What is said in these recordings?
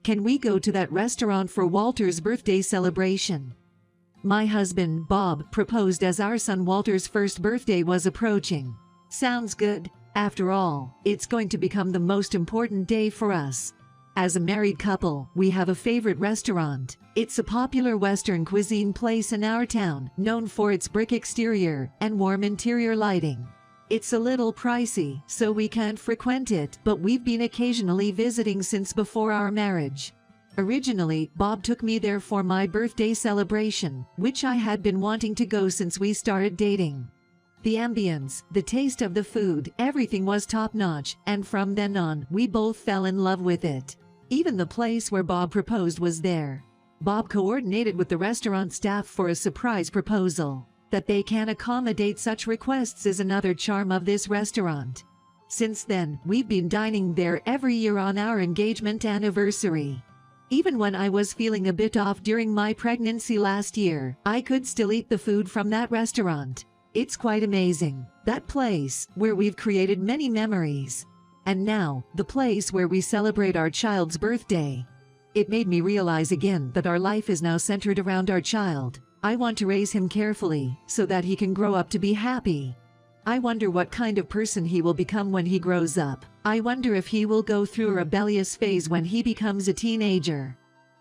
Can we go to that restaurant for Walter's birthday celebration? My husband, Bob, proposed as our son Walter's first birthday was approaching. Sounds good. After all, it's going to become the most important day for us. As a married couple, we have a favorite restaurant. It's a popular Western cuisine place in our town, known for its brick exterior and warm interior lighting. It's a little pricey, so we can't frequent it, but we've been occasionally visiting since before our marriage. Originally, Bob took me there for my birthday celebration, which I had been wanting to go since we started dating. The ambience, the taste of the food, everything was top-notch, and from then on, we both fell in love with it. Even the place where Bob proposed was there. Bob coordinated with the restaurant staff for a surprise proposal. That they can accommodate such requests is another charm of this restaurant. Since then, we've been dining there every year on our engagement anniversary. Even when I was feeling a bit off during my pregnancy last year, I could still eat the food from that restaurant. It's quite amazing. That place, where we've created many memories. And now, the place where we celebrate our child's birthday. It made me realize again that our life is now centered around our child. I want to raise him carefully, so that he can grow up to be happy. I wonder what kind of person he will become when he grows up. I wonder if he will go through a rebellious phase when he becomes a teenager.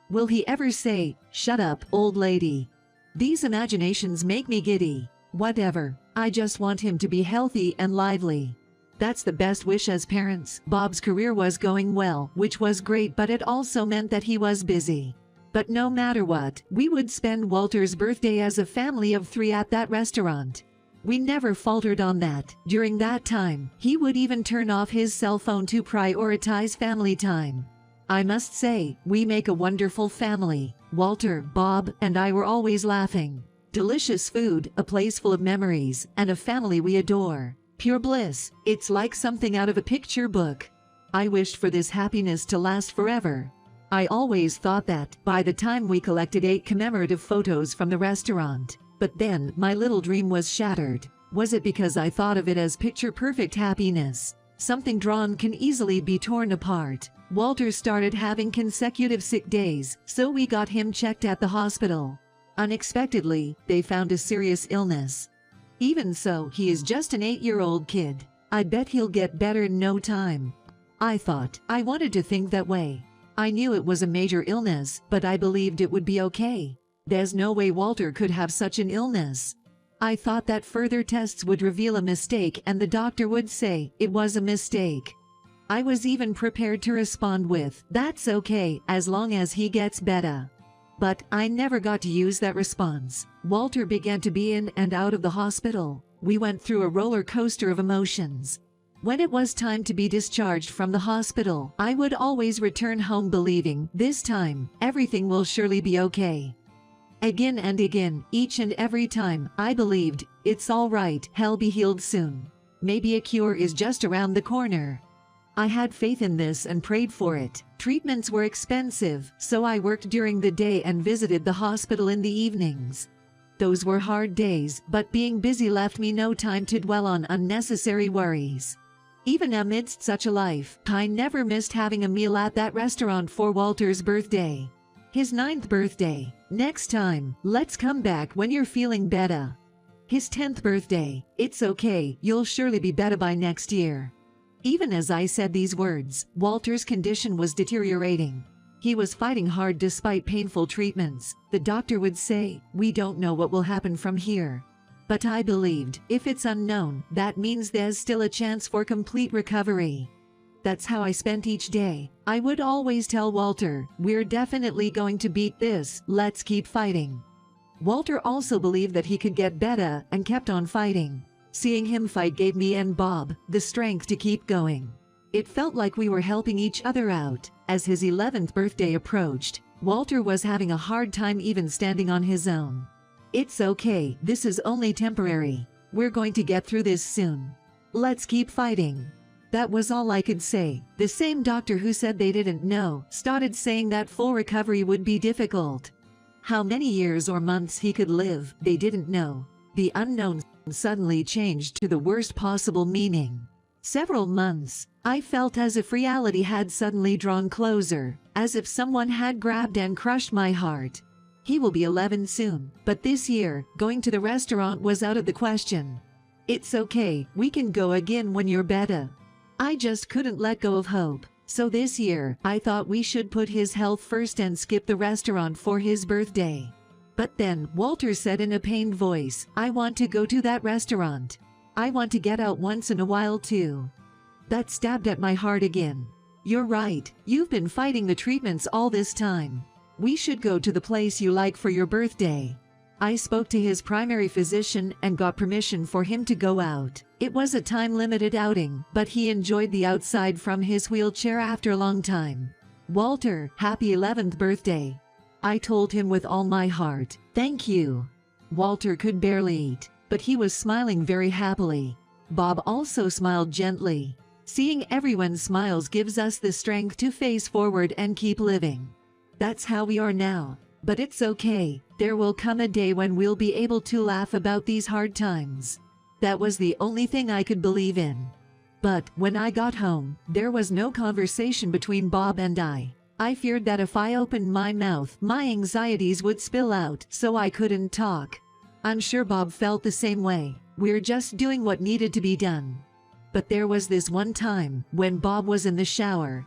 Will he ever say, "Shut up, old lady"? These imaginations make me giddy. Whatever, I just want him to be healthy and lively. That's the best wish as parents. Bob's career was going well, which was great, but it also meant that he was busy. But no matter what, we would spend Walter's birthday as a family of 3 at that restaurant. We never faltered on that. During that time, he would even turn off his cell phone to prioritize family time. I must say, we make a wonderful family. Walter, Bob, and I were always laughing. Delicious food, a place full of memories, and a family we adore. Pure bliss. It's like something out of a picture book. I wished for this happiness to last forever. I always thought that, by the time we collected 8 commemorative photos from the restaurant. But then, my little dream was shattered. Was it because I thought of it as picture-perfect happiness? Something drawn can easily be torn apart. Walter started having consecutive sick days, so we got him checked at the hospital. Unexpectedly, they found a serious illness. Even so, he is just an 8-year-old kid. I bet he'll get better in no time. I wanted to think that way. I knew it was a major illness, but I believed it would be okay. There's no way Walter could have such an illness. I thought that further tests would reveal a mistake and the doctor would say it was a mistake. I was even prepared to respond with, "That's okay, as long as he gets better." But I never got to use that response. Walter began to be in and out of the hospital. We went through a roller coaster of emotions. When it was time to be discharged from the hospital, I would always return home believing, this time, everything will surely be okay. Again and again, each and every time, I believed, it's all right, he'll be healed soon. Maybe a cure is just around the corner. I had faith in this and prayed for it. Treatments were expensive, so I worked during the day and visited the hospital in the evenings. Those were hard days, but being busy left me no time to dwell on unnecessary worries. Even amidst such a life, I never missed having a meal at that restaurant for Walter's birthday. His 9th birthday. Next time, let's come back when you're feeling better. His 10th birthday. It's okay, you'll surely be better by next year. Even as I said these words, Walter's condition was deteriorating. He was fighting hard despite painful treatments. The doctor would say, "We don't know what will happen from here." But I believed, if it's unknown, that means there's still a chance for complete recovery. That's how I spent each day. I would always tell Walter, "We're definitely going to beat this, let's keep fighting." Walter also believed that he could get better and kept on fighting. Seeing him fight gave me and Bob the strength to keep going. It felt like we were helping each other out. As his 11th birthday approached, Walter was having a hard time even standing on his own. "It's okay, this is only temporary. We're going to get through this soon. Let's keep fighting." That was all I could say. The same doctor who said they didn't know started saying that full recovery would be difficult. How many years or months he could live, they didn't know. The unknown suddenly changed to the worst possible meaning. Several months, I felt as if reality had suddenly drawn closer, as if someone had grabbed and crushed my heart. He will be 11 soon, but this year, going to the restaurant was out of the question. It's okay, we can go again when you're better. I just couldn't let go of hope. So this year, I thought we should put his health first and skip the restaurant for his birthday. But then, Walter said in a pained voice, I want to go to that restaurant. I want to get out once in a while too. That stabbed at my heart again. You're right, you've been fighting the treatments all this time. We should go to the place you like for your birthday. I spoke to his primary physician and got permission for him to go out. It was a time-limited outing, but he enjoyed the outside from his wheelchair after a long time. Walter, happy 11th birthday. I told him with all my heart, thank you. Walter could barely eat, but he was smiling very happily. Bob also smiled gently. Seeing everyone's smiles gives us the strength to face forward and keep living. That's how we are now. But it's okay, there will come a day when we'll be able to laugh about these hard times. That was the only thing I could believe in. But when I got home, there was no conversation between Bob and I. I feared that if I opened my mouth, my anxieties would spill out, so I couldn't talk. I'm sure Bob felt the same way. We're just doing what needed to be done. But there was this one time, when Bob was in the shower.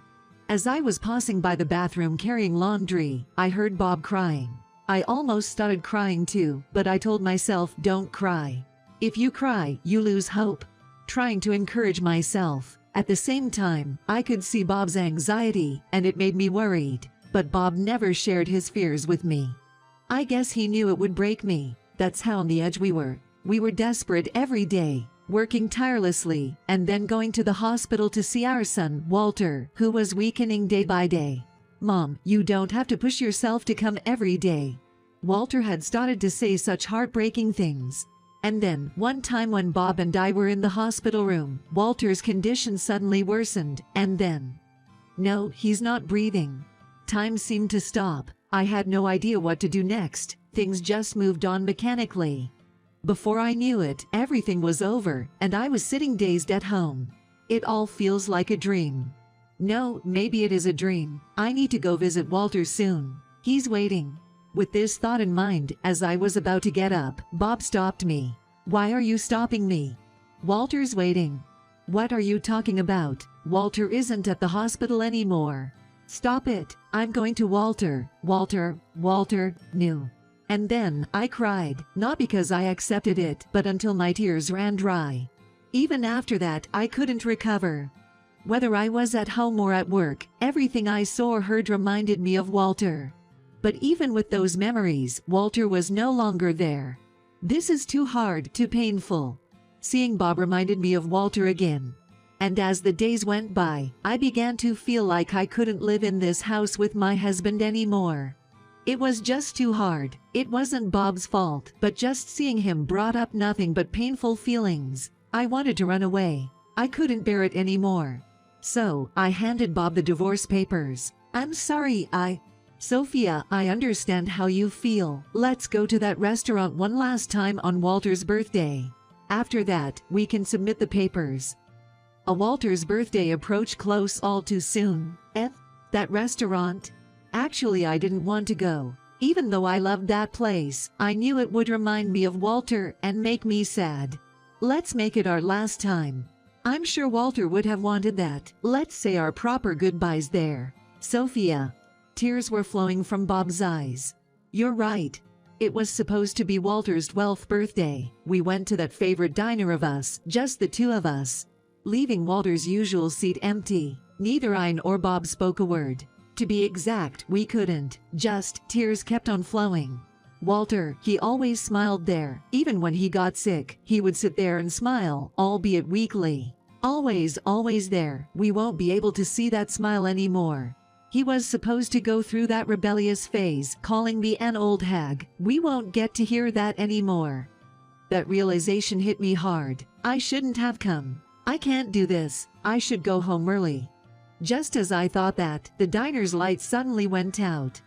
As I was passing by the bathroom carrying laundry, I heard Bob crying. I almost started crying too, but I told myself, don't cry. If you cry, you lose hope. Trying to encourage myself. At the same time, I could see Bob's anxiety, and it made me worried. But Bob never shared his fears with me. I guess he knew it would break me. That's how on the edge we were. We were desperate every day, working tirelessly, and then going to the hospital to see our son, Walter, who was weakening day by day. Mom, you don't have to push yourself to come every day. Walter had started to say such heartbreaking things. And then, one time when Bob and I were in the hospital room, Walter's condition suddenly worsened, and then... No, he's not breathing. Time seemed to stop. I had no idea what to do next. Things just moved on mechanically. Before I knew it, everything was over, and I was sitting dazed at home. It all feels like a dream. No, maybe it is a dream. I need to go visit Walter soon. He's waiting. With this thought in mind, as I was about to get up, Bob stopped me. Why are you stopping me? Walter's waiting. What are you talking about? Walter isn't at the hospital anymore. Stop it. I'm going to Walter. Walter, no. And then, I cried, not because I accepted it, but until my tears ran dry. Even after that, I couldn't recover. Whether I was at home or at work, everything I saw or heard reminded me of Walter. But even with those memories, Walter was no longer there. This is too hard, too painful. Seeing Bob reminded me of Walter again. And as the days went by, I began to feel like I couldn't live in this house with my husband anymore. It was just too hard. It wasn't Bob's fault, but just seeing him brought up nothing but painful feelings. I wanted to run away. I couldn't bear it anymore. So, I handed Bob the divorce papers. I'm sorry, Sophia, I understand how you feel. Let's go to that restaurant one last time on Walter's birthday. After that, we can submit the papers. Walter's birthday approached close all too soon. That restaurant? Actually, I didn't want to go. Even though I loved that place, I knew it would remind me of Walter and make me sad. Let's make it our last time. I'm sure Walter would have wanted that. Let's say our proper goodbyes there. Sophia. Tears were flowing from Bob's eyes. You're right. It was supposed to be Walter's 12th birthday. We went to that favorite diner of us, just the two of us. Leaving Walter's usual seat empty. Neither I nor Bob spoke a word. To be exact, we couldn't. Just, tears kept on flowing. Walter, he always smiled there. Even when he got sick, he would sit there and smile, albeit weakly. Always there. We won't be able to see that smile anymore. He was supposed to go through that rebellious phase, calling me an old hag. We won't get to hear that anymore. That realization hit me hard. I shouldn't have come. I can't do this. I should go home early. Just as I thought that, the diner's lights suddenly went out.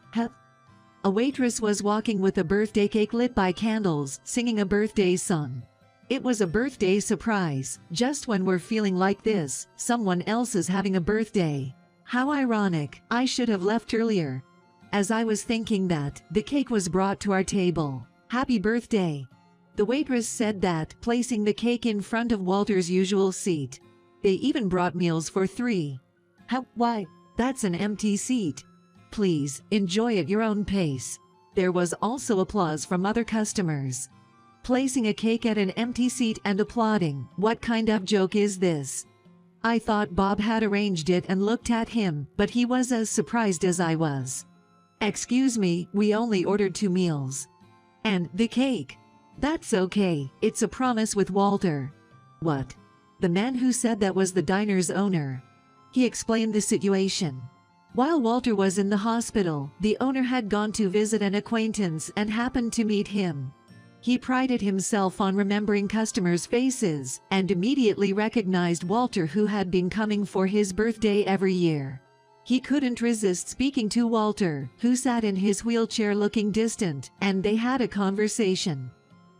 A waitress was walking with a birthday cake lit by candles, singing a birthday song. It was a birthday surprise, just when we're feeling like this, someone else is having a birthday. How ironic, I should have left earlier. As I was thinking that, the cake was brought to our table. Happy birthday. The waitress said that, placing the cake in front of Walter's usual seat. They even brought meals for 3. Why? That's an empty seat. Please, enjoy at your own pace. There was also applause from other customers. Placing a cake at an empty seat and applauding, what kind of joke is this? I thought Bob had arranged it and looked at him, but he was as surprised as I was. Excuse me, we only ordered 2 meals. And the cake? That's okay, it's a promise with Walter. What? The man who said that was the diner's owner. He explained the situation. While Walter was in the hospital, the owner had gone to visit an acquaintance and happened to meet him. He prided himself on remembering customers' faces and immediately recognized Walter, who had been coming for his birthday every year. He couldn't resist speaking to Walter, who sat in his wheelchair looking distant, and they had a conversation.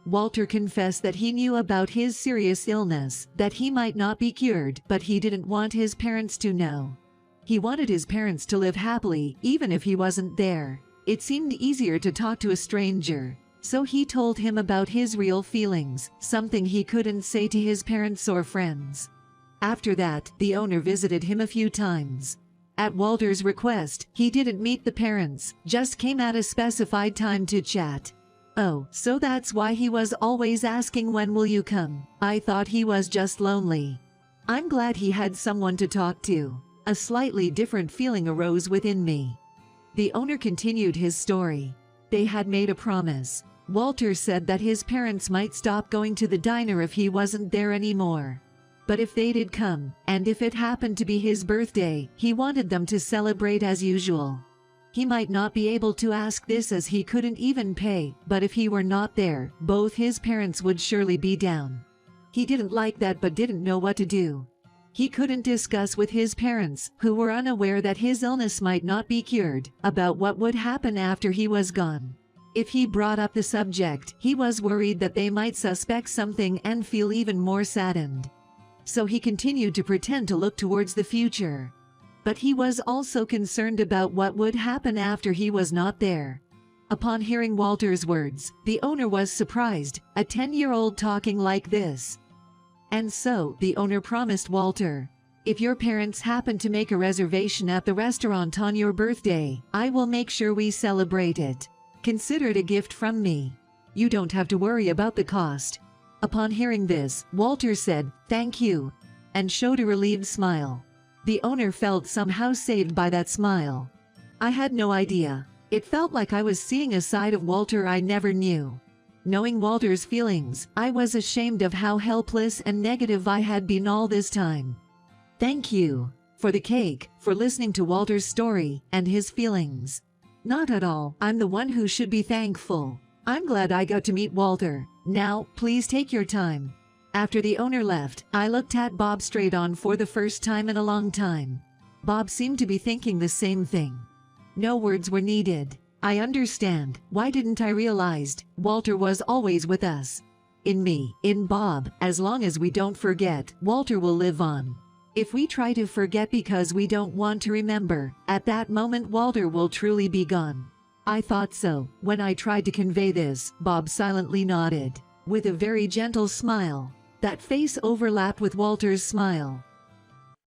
Walter confessed that he knew about his serious illness, that he might not be cured, but he didn't want his parents to know. He wanted his parents to live happily, even if he wasn't there. It seemed easier to talk to a stranger. So he told him about his real feelings, something he couldn't say to his parents or friends. After that, the owner visited him a few times. At Walter's request, he didn't meet the parents, just came at a specified time to chat. Oh, so that's why he was always asking, when will you come? I thought he was just lonely. I'm glad he had someone to talk to. A slightly different feeling arose within me. The owner continued his story. They had made a promise. Walter said that his parents might stop going to the diner if he wasn't there anymore. But if they did come, and if it happened to be his birthday, he wanted them to celebrate as usual. He might not be able to ask this as he couldn't even pay, but if he were not there, both his parents would surely be down. He didn't like that but didn't know what to do. He couldn't discuss with his parents, who were unaware that his illness might not be cured, about what would happen after he was gone. If he brought up the subject, he was worried that they might suspect something and feel even more saddened. So he continued to pretend to look towards the future. But he was also concerned about what would happen after he was not there. Upon hearing Walter's words, the owner was surprised, a 10-year-old talking like this. And so, the owner promised Walter, if your parents happen to make a reservation at the restaurant on your birthday, I will make sure we celebrate it. Consider it a gift from me. You don't have to worry about the cost. Upon hearing this, Walter said, thank you, and showed a relieved smile. The owner felt somehow saved by that smile. I had no idea. It felt like I was seeing a side of Walter I never knew. Knowing Walter's feelings, I was ashamed of how helpless and negative I had been all this time. Thank you for the cake, for listening to Walter's story and his feelings. Not at all, I'm the one who should be thankful. I'm glad I got to meet Walter. Now, please take your time. After the owner left, I looked at Bob straight on for the first time in a long time. Bob seemed to be thinking the same thing. No words were needed. I understand. Why didn't I realized Walter was always with us? In me, in Bob, as long as we don't forget, Walter will live on. If we try to forget because we don't want to remember, at that moment Walter will truly be gone. I thought so. When I tried to convey this, Bob silently nodded, with a very gentle smile. That face overlapped with Walter's smile.